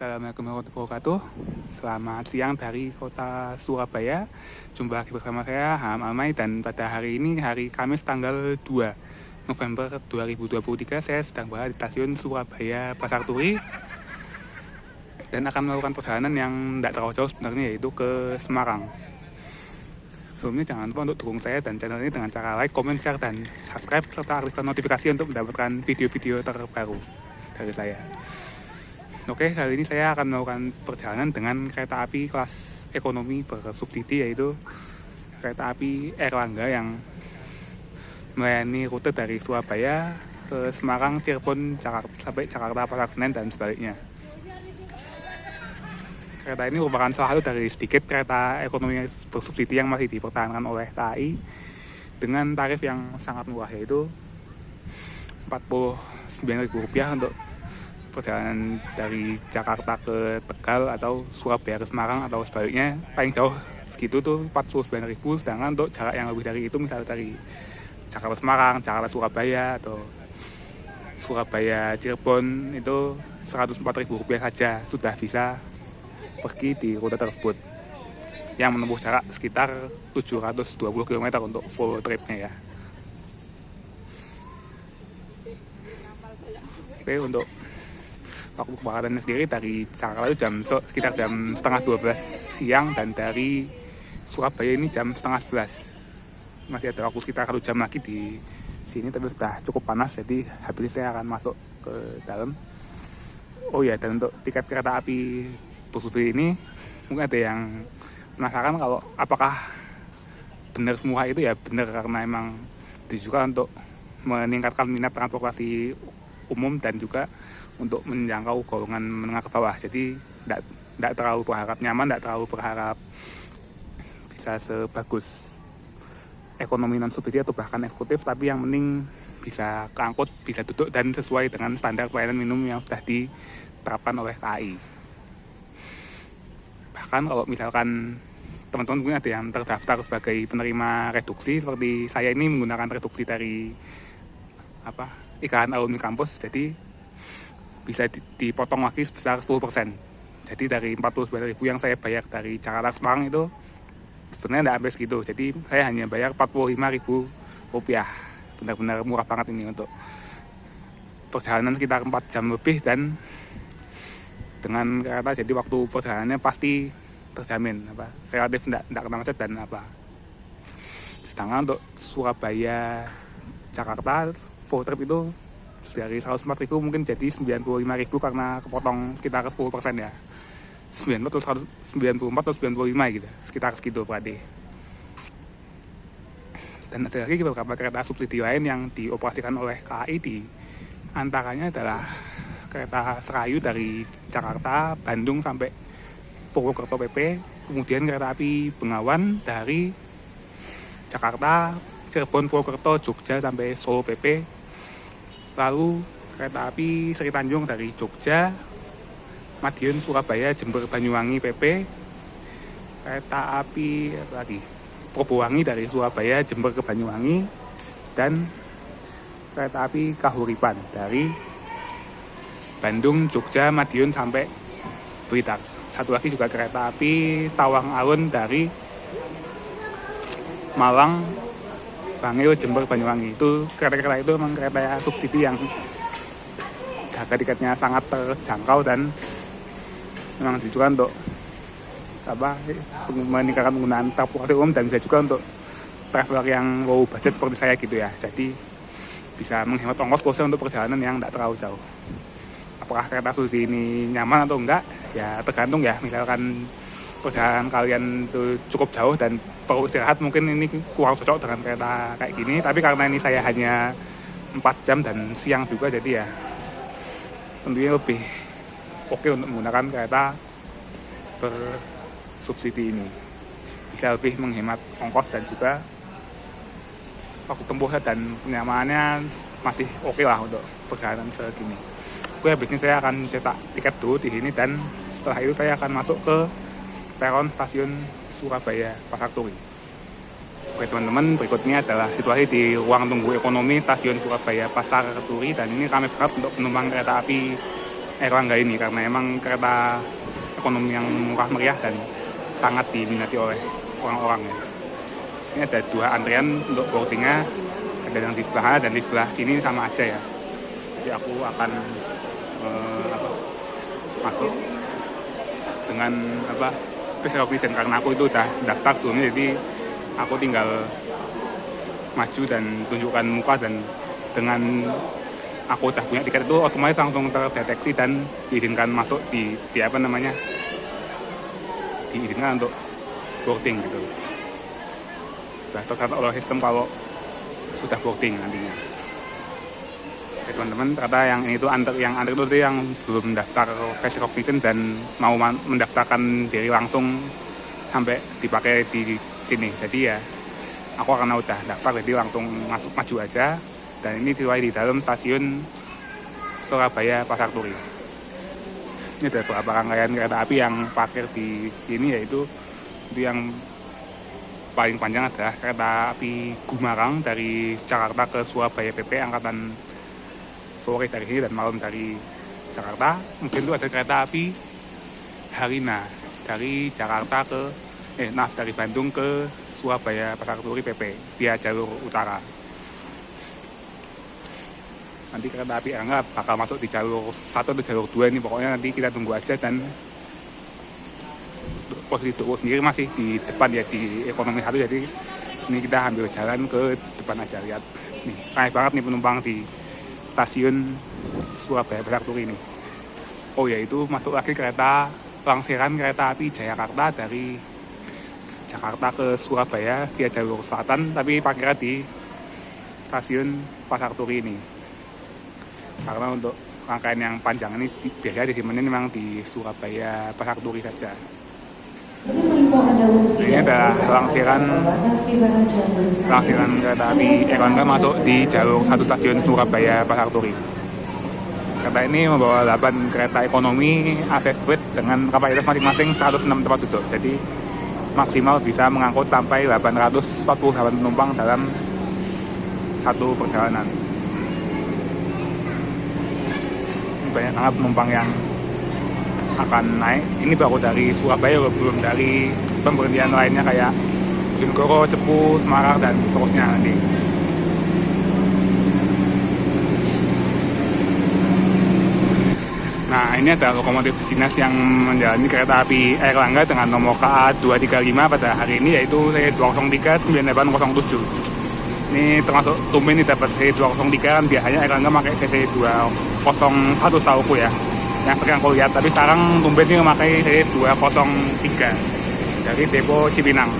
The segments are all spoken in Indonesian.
Assalamualaikum warahmatullahi wabarakatuh. Selamat siang dari kota Surabaya. Jumpa lagi bersama saya Ham Amai, dan pada hari ini hari Kamis tanggal 2 November 2023 saya sedang berada di stasiun Surabaya Pasar Turi dan akan melakukan perjalanan yang tidak terlalu jauh sebenarnya, yaitu ke Semarang. Sebelumnya jangan lupa untuk dukung saya dan channel ini dengan cara like, comment, share, dan subscribe serta aktifkan notifikasi untuk mendapatkan video-video terbaru dari saya. Oke, kali ini saya akan melakukan perjalanan dengan kereta api kelas ekonomi bersubsidi, yaitu kereta api Airlangga yang melayani rute dari Surabaya ke Semarang, Cirebon, Jakarta, sampai Jakarta, Pasar Senen, dan sebaliknya. Kereta ini merupakan salah satu dari sedikit kereta ekonomi bersubsidi yang masih dipertahankan oleh KAI dengan tarif yang sangat murah, yaitu Rp49.000 untuk perjalanan dari Jakarta ke Tegal atau Surabaya ke Semarang atau sebaliknya. Paling jauh segitu tuh 49.000, sedangkan untuk jarak yang lebih dari itu, misalnya dari Jakarta Semarang, Jakarta Surabaya, atau Surabaya Cirebon, itu Rp104.000 saja sudah bisa pergi di rute tersebut yang menempuh jarak sekitar 720 km untuk full tripnya ya. Oke, untuk waktu keberangkatannya sendiri dari Jakarta itu sekitar jam setengah 12 siang, dan dari Surabaya ini jam setengah 11. Masih ada waktu sekitar 1 jam lagi di sini, tapi sudah cukup panas, jadi habis saya akan masuk ke dalam. Oh ya, dan untuk tiket kereta api bersubsidi ini mungkin ada yang penasaran kalau apakah benar semua itu. Ya benar, karena emang ditujukan untuk meningkatkan minat transportasi umum dan juga untuk menjangkau golongan menengah ke bawah. Jadi tidak terlalu berharap nyaman, tidak terlalu berharap bisa sebagus ekonomi non subsidi atau bahkan eksekutif, tapi yang penting bisa keangkut, bisa duduk, dan sesuai dengan standar pelayanan minimum yang sudah diterapkan oleh KAI. Bahkan kalau misalkan teman-teman mungkin ada yang terdaftar sebagai penerima reduksi, seperti saya ini menggunakan reduksi dari ikatan alumni kampus, jadi bisa dipotong lagi sebesar 10%. Jadi dari 49.000 yang saya bayar dari Jakarta ke Semarang itu sebenarnya tidak sampai segitu. Jadi saya hanya bayar Rp45.000. Benar-benar murah banget ini untuk perjalanan sekitar 4 jam lebih, dan dengan kereta jadi waktu perjalanannya pasti terjamin relatif tidak kena macet dan Sedangkan untuk Surabaya Jakarta full trip itu dari 104.000 mungkin jadi 95.000 karena kepotong sekitar 10% ya. 94 atau 95 gitu, sekitar segitu berarti. Dan ada lagi beberapa kereta subsidi lain yang dioperasikan oleh KAI, di antaranya adalah kereta Serayu dari Jakarta, Bandung sampai Purwokerto PP, kemudian kereta api Bengawan dari Jakarta, Cirebon, Purwokerto, Jogja sampai Solo PP. Lalu kereta api Sri Tanjung dari Jogja, Madiun, Surabaya, Jember, Banyuwangi PP. Kereta api Probowangi dari Surabaya, Jember ke Banyuwangi, dan kereta api Kahuripan dari Bandung, Jogja, Madiun sampai Blitar. Satu lagi juga kereta api Tawang Alun dari Malang, Bangil, Jember, Banyuwangi. Itu kereta-kereta itu memang kereta subsidi yang harga tiketnya sangat terjangkau dan memang ditujukan untuk meningkatkan penggunaan transportasi umum, dan bisa juga untuk traveler yang low budget seperti saya gitu ya. Jadi bisa menghemat ongkos khususnya untuk perjalanan yang tidak terlalu jauh. Apakah kereta subsidi ini nyaman atau enggak? Ya tergantung ya. Misalkan perjalanan kalian itu cukup jauh dan perlu istirahat, mungkin ini kurang cocok dengan kereta kayak gini. Tapi karena ini saya hanya 4 jam dan siang juga, jadi ya tentunya lebih oke untuk menggunakan kereta bersubsidi ini. Bisa lebih menghemat ongkos dan juga waktu tempuhnya, dan kenyamanannya masih oke lah untuk perjalanan segini. Oke, habis ini saya akan cetak tiket dulu di sini, dan setelah itu saya akan masuk ke peron stasiun Surabaya Pasar Turi. Oke teman-teman, berikutnya adalah situasi di ruang tunggu ekonomi stasiun Surabaya Pasar Turi, dan ini ramai banget untuk penumpang kereta api Erlangga ini, karena emang kereta ekonomi yang murah meriah dan sangat diminati oleh orang-orang ya. Ini ada 2 antrian untuk boardingnya, ada yang di sebelah dan di sebelah sini sama aja ya. Jadi aku akan masuk dengan physical vision, karena aku itu udah daftar sebelumnya, jadi aku tinggal maju dan tunjukkan muka, dan dengan aku udah punya tiket itu otomatis langsung terdeteksi dan diizinkan masuk di diizinkan untuk boarding gitu. Sudah tercatat oleh sistem kalau sudah boarding nantinya. Oke, teman-teman, ternyata yang ini tuh yang antri itu yang belum daftar face recognition dan mau mendaftarkan diri langsung sampai dipakai di sini. Jadi ya aku karena udah daftar jadi langsung maju aja, dan ini sesuai di dalam stasiun Surabaya Pasar Turi. Ini ada beberapa rangkaian kereta api yang parkir di sini, yaitu yang paling panjang adalah kereta api Gumarang dari Jakarta ke Surabaya PP angkatan sore dari sini dan malam dari Jakarta. Kemudian itu ada kereta api Harina dari Jakarta dari Bandung ke Surabaya Pasar Turi PP via jalur utara. Nanti kereta api Erlangga bakal masuk di jalur 1 atau jalur 2 ini, pokoknya nanti kita tunggu aja. Dan posisi Tugu sendiri masih di depan ya, di ekonomi 1, jadi ini kita ambil jalan ke depan aja. Lihat nih, banyak banget nih penumpang di stasiun Surabaya Pasar Turi ini. Oh ya, itu masuk lagi kereta langsiran kereta api Jayakarta dari Jakarta ke Surabaya via jalur selatan, tapi parkirnya di stasiun Pasar Turi ini. Karena untuk rangkaian yang panjang ini biasanya disimpannya memang di Surabaya Pasar Turi saja. Ini ada langsiran kereta api Erlangga masuk di jalur 1 stasiun Surabaya Pasar Turi. Kereta ini membawa 8 kereta ekonomi AC split dengan kapasitas masing-masing 106 tempat duduk. Jadi maksimal bisa mengangkut sampai 848 penumpang dalam satu perjalanan. Ini banyak banget penumpang yang akan naik. Ini baru dari Surabaya, belum dari pemberhentian lainnya kayak Bojonegoro, Cepu, Semarang, dan seterusnya nanti. Nah, ini ada lokomotif dinas yang menjalani kereta api Erlangga dengan nomor KA 235 pada hari ini, yaitu C203 9807. Ini termasuk tumben nih dapat C203, kan biasanya Erlangga pakai CC201 setahuku ya, yang sering aku lihat, tapi sekarang tumben ini memakai C203 dari depo Cipinang.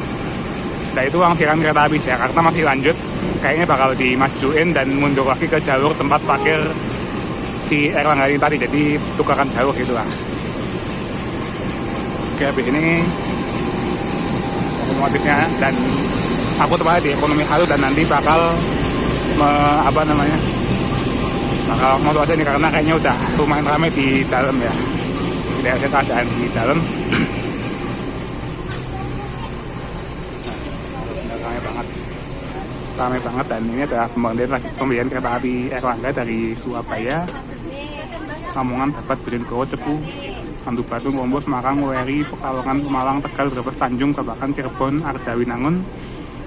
Nah, itu langsiran kereta api Jakarta masih lanjut, kayaknya bakal dimajuin dan mundur lagi ke jalur tempat parkir si Erlangga ini tadi, jadi tukaran jalur gitu lah. Oke, habis ini otomotifnya, dan aku tempatnya di ekonomi halu, dan nanti bakal bakal motor aja nih, karena kayaknya udah lumayan ramai di dalam ya. Tidak ada keadaan di dalam. Ramai banget, dan ini adalah pembelian kereta api Erlangga dari Surabaya, Lamongan, Babat, Bojonegoro, Cepu, Tanjung Batu, Lombok, Semarang, Weri, Pekalongan, Pemalang, Tegal, Brebes, Tanjung, Babakan, Cirebon, Arjawi, Nangun,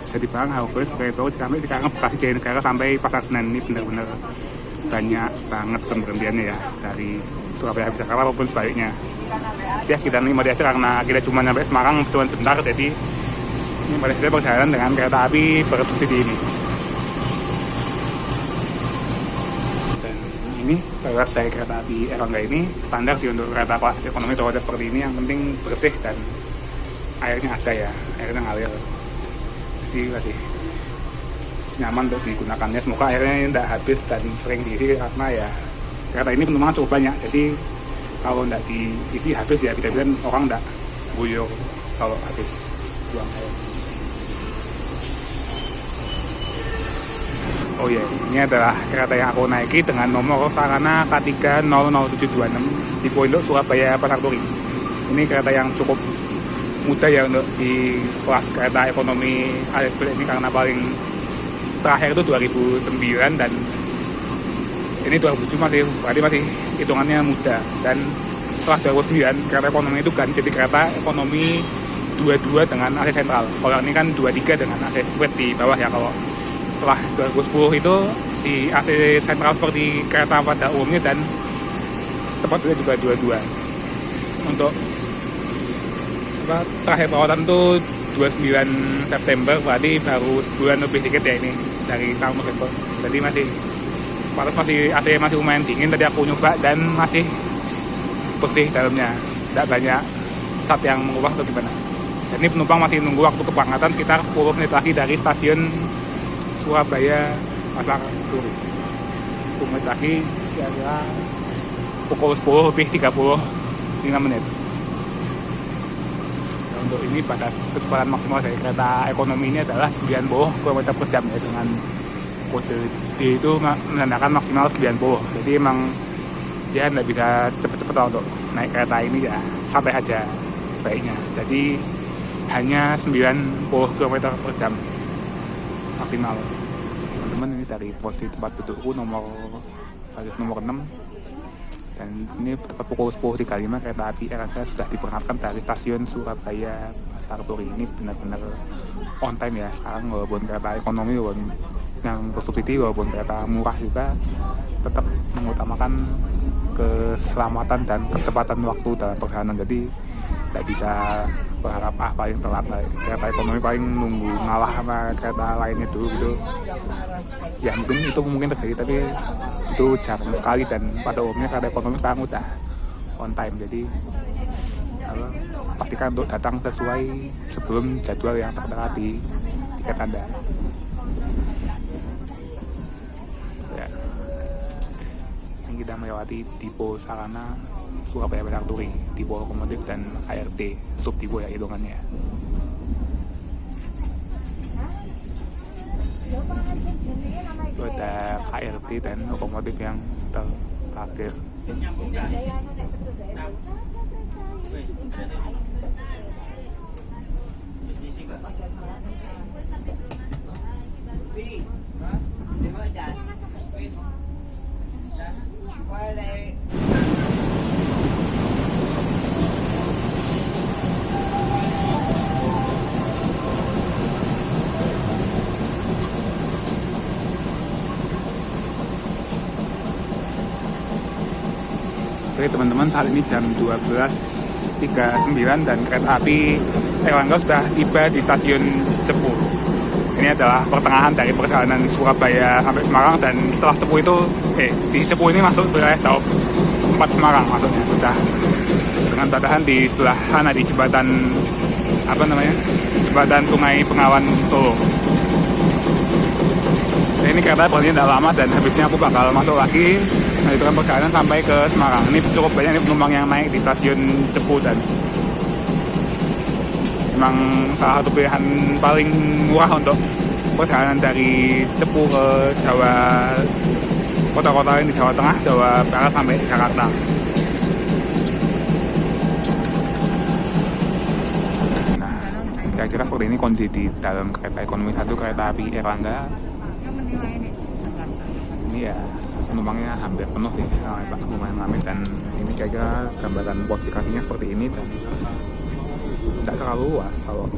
Jatibarang, Haurges, Sebagai Cikampek, Cikarang, Bekasi, Jayanegara sampai Pasar Senen. Ini benar-benar banyak banget pemberhentiannya ya, dari Surabaya ke Jakarta maupun sebaliknya. Ya kita nikmati aja karena kita cuma sampai Semarang cuma bentar, jadi ini pada kita perjalanan dengan kereta api bersubsidi ini. Dan ini barat dari kereta api Erlangga ini standar sih untuk kereta kelas ekonomi terhadap seperti ini, yang penting bersih dan airnya ada ya, airnya ngalir. Jadi masih nyaman untuk digunakannya, semoga airnya tidak habis dan sering diisi, karena ya kereta ini penumpangnya cukup banyak, jadi kalau tidak diisi habis ya bisa-bisa orang tidak buyur kalau habis buang air. Oh iya, ini adalah kereta yang aku naiki dengan nomor Sarana K3 00726 di Pondok Surabaya Pasar Turi. Ini kereta yang cukup mudah ya untuk di kelas kereta ekonomi ASP ini, karena paling terakhir itu 2009, dan ini 2007 berarti masih hitungannya muda. Dan setelah 2009 kereta ekonomi itu kan jadi kereta ekonomi 22 dengan AC sentral. Kalau ini kan 23 dengan AC split di bawah ya. Kalau setelah 2010 itu di AC sentral seperti kereta pada umumnya dan tempat juga 22. Untuk terakhir perawatan tuh 29 September, berarti baru sebulan lebih dikit ya ini dari tahun November. Jadi masih AC masih lumayan dingin. Tadi aku nyoba dan masih bersih dalamnya, tidak banyak cat yang mengubah atau gimana. Dan ini penumpang masih nunggu waktu keberangkatan sekitar 10 menit lagi dari stasiun Surabaya Pasar Turi. 10 menit lagi, kira-kira pukul 10 lebih 35 menit. Dan untuk ini batas kecepatan maksimal dari kereta ekonomi ini adalah 90 km per jam ya, dengan kode D itu menandakan maksimal 90. Jadi emang ya nggak bisa cepet-cepet untuk naik kereta ini, ya santai aja baiknya. Jadi hanya 90 km per jam maksimal. Teman-teman, ini dari posisi tempat dudukku baris nomor 6. Dan ini tepat pukul 10.35 kereta api Erlangga sudah diberangkatkan dari stasiun Surabaya Pasar Turi. Ini benar-benar on time ya sekarang, walaupun kereta ekonomi, walaupun yang bersubsidi, walaupun kereta murah juga tetap mengutamakan keselamatan dan ketepatan waktu dalam perjalanan. Jadi tidak bisa berharap paling telat. Kereta ekonomi paling nunggu ngalah sama kereta lainnya dulu gitu. Ya mungkin terjadi, tapi itu jarang sekali. Dan pada umumnya kereta ekonomi sekarang udah on time. Jadi pastikan untuk datang sesuai sebelum jadwal yang tertera di tiket Anda. Ya. Ini kita melewati Dipo Sarana Surabaya Pasar Turi, Dipo lokomotif dan KRT subdipo ya hitungannya. Itu ada KRT dan lokomotif yang terparkir. Oke teman-teman, saat ini jam 12.39 dan kereta api Erlangga sudah tiba di stasiun Cepu. Ini adalah pertengahan dari perjalanan Surabaya sampai Semarang, dan setelah Cepu itu di Cepu ini masuk wilayah Daup 4 Semarang maksudnya. Sudah dengan batasan di sebelah sana di jembatan jembatan Sungai Bengawan Solo. Nah, ini kereta berarti tidak lama dan habisnya aku bakal masuk lagi melanjutkan perjalanan sampai ke Semarang. Ini cukup banyak nih penumpang yang naik di stasiun Cepu dan memang salah satu pilihan paling murah untuk perjalanan dari Cepu ke Jawa, kota-kota lain di Jawa Tengah, Jawa Barat sampai Jakarta. Nah, kira-kira seperti ini kondisi di dalam kereta ekonomi 1 kereta api Erlangga. Ini ya penumpangnya hampir penuh sih, lumayan ramai. Dan ini kira-kira gambaran posisi kakinya seperti ini dan tidak terlalu luas. Kalau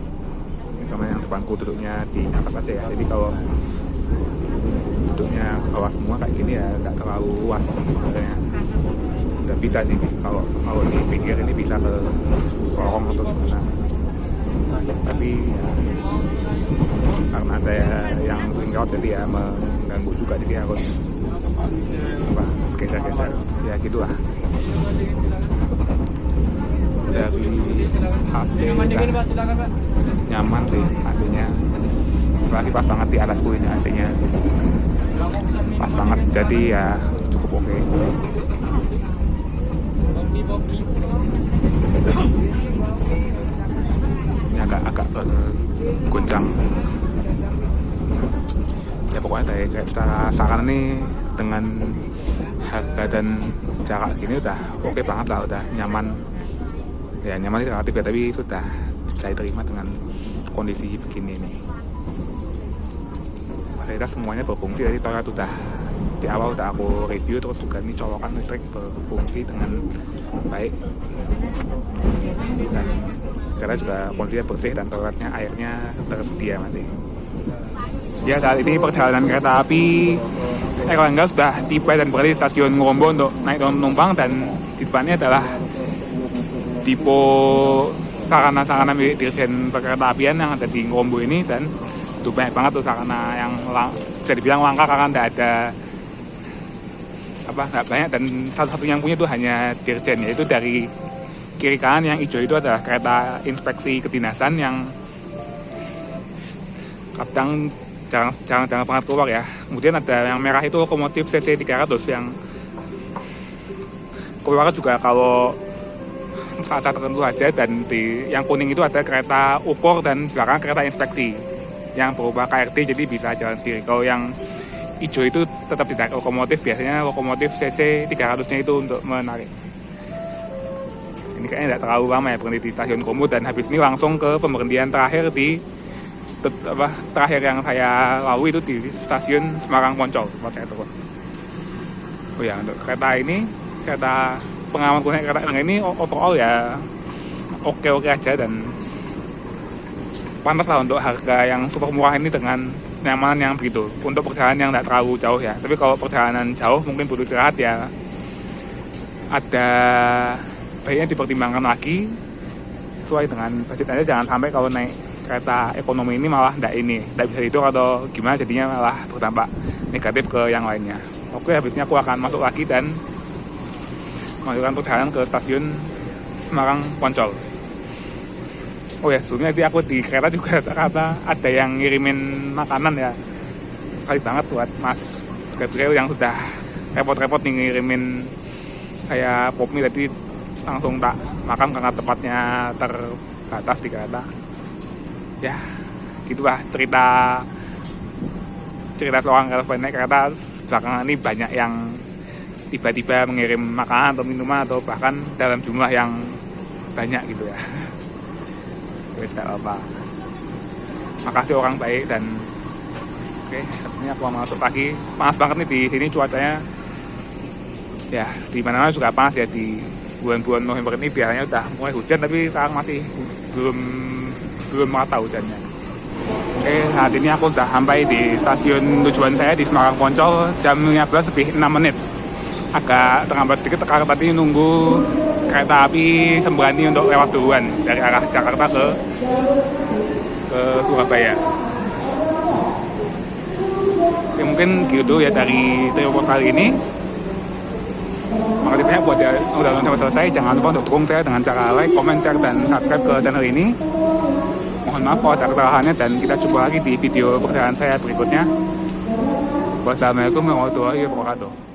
misalnya yang depanku duduknya di atas aja ya, jadi kalau duduknya ke bawah semua kayak gini ya tidak terlalu luas sebenarnya. Udah bisa sih, kalau di pinggir ini bisa ke lorong atau gimana, tapi ya, karena ada yang sering lewat jadi ya mengganggu juga, jadi harus geser-geser ya gitulah. Dari AC nyaman sih AC-nya, masih pas banget di atasku ini AC-nya pas banget, jadi ya cukup oke. Ini agak goncang ya, pokoknya dari secara saran ini dengan harga dan jarak gini udah oke banget lah, udah nyaman ya. Nyaman itu relatif ya, tapi sudah saya terima dengan kondisi begini nih. Fasilitas semuanya berfungsi, dari toilet udah di awal udah aku review, terus juga ini colokan listrik berfungsi dengan baik dan karena juga kondisinya bersih dan toiletnya airnya tersedia nanti. Ya, saat ini perjalanan kereta api Erlangga sudah tiba dan berada di stasiun Ngrombo untuk naik penumpang, dan di depannya adalah depo sarana-sarana milik Dirjen Perkereta Apian yang ada di Ngrombo ini, dan itu banyak banget tuh sarana yang bisa dibilang langka karena tidak ada nggak banyak, dan satu-satunya yang punya itu hanya Dirjen, yaitu dari kiri kanan yang hijau itu adalah kereta inspeksi kedinasan yang kadang jangan banget keluar ya. Kemudian ada yang merah itu lokomotif CC 300 yang keluar juga kalau saat-saat tertentu aja, dan di yang kuning itu ada kereta ukur dan belakang kereta inspeksi yang berubah KRT jadi bisa jalan sendiri. Kalau yang hijau itu tetap tidak lokomotif, biasanya lokomotif CC 300-nya itu untuk menarik. Ini kayaknya tidak terlalu lama ya berhenti di stasiun Komo, dan habis ini langsung ke pemberhentian terakhir terakhir yang saya lalui itu di stasiun Semarang Poncol tempat saya turun. Oh ya, untuk kereta ini, kereta pengalaman naik kereta ini overall ya oke aja, dan pantas lah untuk harga yang super murah ini dengan kenyamanan yang begitu untuk perjalanan yang tidak terlalu jauh ya. Tapi kalau perjalanan jauh mungkin butuh istirahat ya, ada baiknya dipertimbangkan lagi sesuai dengan budget aja. Jangan sampai kalau naik kereta ekonomi ini malah tidak bisa tidur atau gimana, jadinya malah berdampak negatif ke yang lainnya. Oke, habisnya aku akan masuk lagi dan melanjutkan perjalanan ke stasiun Semarang Poncol. Oh ya, sebelumnya tadi aku di kereta juga ternyata ada yang ngirimin makanan ya. Kali banget buat Mas Gabriel yang sudah repot-repot nih ngirimin saya pop mie tadi, langsung tak makan karena tempatnya terbatas di kereta. Ya, gitulah cerita seorang eleven naik kereta. Belakangan ini banyak yang tiba-tiba mengirim makanan atau minuman atau bahkan dalam jumlah yang banyak gitu ya. Wes gak apa. Makasih orang baik, dan oke, ini aku mau masuk lagi. Panas banget nih di sini cuacanya. Ya, di mana-mana juga panas ya di bulan-bulan November ini. Biasanya udah mulai hujan, tapi sekarang masih belum merata hujannya. Oke, saat ini aku sudah sampai di stasiun tujuan saya di Semarang Poncol jam 15:06. Agak terlambat sedikit karena tadi nunggu kereta api Sembrani untuk lewat duluan dari arah Jakarta ke Surabaya. Oke, mungkin gitu ya dari Trio kali ini. Makasih banyak buat yang udah nonton sampai selesai. Jangan lupa untuk dukung saya dengan cara like, comment, share, dan subscribe ke channel ini. Mohon maaf kalau ada kesalahannya, dan kita coba lagi di video perjalanan saya berikutnya. Wassalamualaikum warahmatullahi wabarakatuh.